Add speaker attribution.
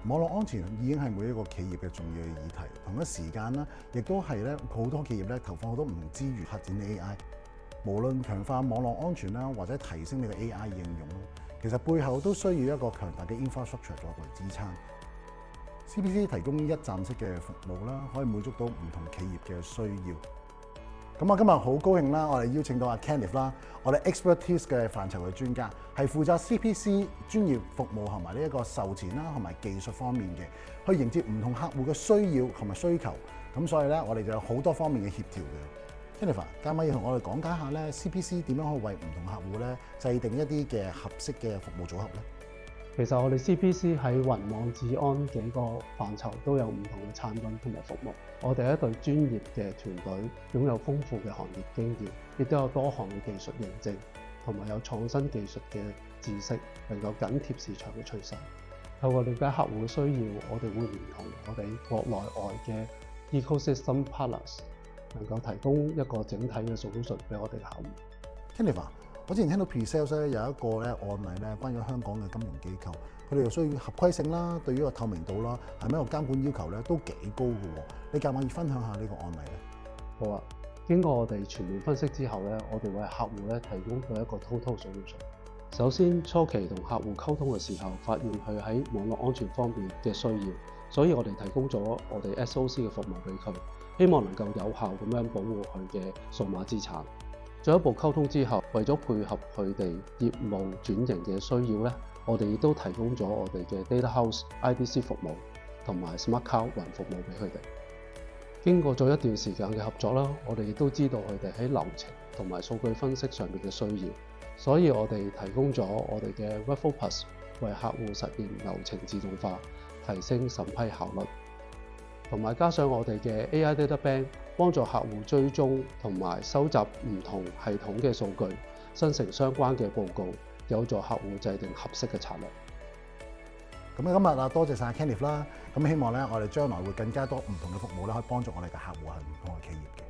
Speaker 1: 網絡安全已經係每一個企業嘅重要嘅議題，同一時間咧，亦都係咧好多企業咧投放好多唔同資源發展 AI。無論強化網絡安全啦，或者提升你嘅 AI 應用啦，其實背後都需要一個強大嘅 infrastructure 作為支撐。CPC 提供一站式嘅服務啦，可以滿足到唔同企業嘅需要。咁我今日好高興啦，我哋邀請到阿 Kenneth 啦，我哋 expertise 嘅範疇嘅專家，係負責 CPC 專業服務同埋呢一個售前啦，同埋技術方面嘅，去迎接唔同客戶嘅需要同埋需求。咁所以咧，我哋就有好多方面嘅協調嘅。Kenneth，可唔可以同我哋講解下咧 CPC 點樣去為唔同客戶咧制定一啲嘅合適嘅服務組合咧？
Speaker 2: 其實我哋 CPC 喺雲網治安幾個範疇都有唔同嘅產品同埋服務。我哋一隊專業嘅團隊，擁有豐富嘅行業經驗，亦都有多項嘅技術認證，同埋有創新技術嘅知識，能夠緊貼市場嘅趨勢。透過了解客戶嘅需要，我哋會聯同我哋國內外嘅 ecosystem partners， 能夠提供一個整體嘅 solution 俾我哋嘅客戶。
Speaker 1: Kenneth，我之前聽到 pre-sales 咧有一個咧案例咧，關於香港嘅金融機構，佢哋又需要合規性啦，對於個透明度啦，係咪一個監管要求咧都幾高嘅喎？你介唔介意分享下呢個案例咧？
Speaker 2: 好啊，經過我哋全面分析之後咧，我哋為客戶咧提供咗一個 total solution。首先初期同客戶溝通嘅時候，發現佢喺網絡安全方面嘅需要，所以我哋提供咗我哋 SOC 嘅服務俾佢，希望能夠有效咁樣保護佢嘅數碼資產。進一步溝通之後，為咗配合佢哋業務轉型嘅需要咧，我哋亦都提供咗我哋嘅 Data House IDC 服務同埋 Smart Cloud 雲服務俾佢哋。經過咗一段時間嘅合作啦，我哋亦都知道佢哋喺流程同埋數據分析上面嘅需要，所以我哋提供咗我哋嘅 Workflow Plus 為客戶實現流程自動化，提升審批效率。同埋加上我哋嘅 AI Data Bank， 幫助客戶追蹤同埋收集唔同系統嘅數據，生成相關嘅報告，有助客戶制定合適嘅策略。
Speaker 1: 咁今日啊，多謝晒 Kenneth 啦。咁希望咧，我哋將來會更加多唔同嘅服務咧，可以幫助我哋嘅客戶係唔同嘅企業嘅。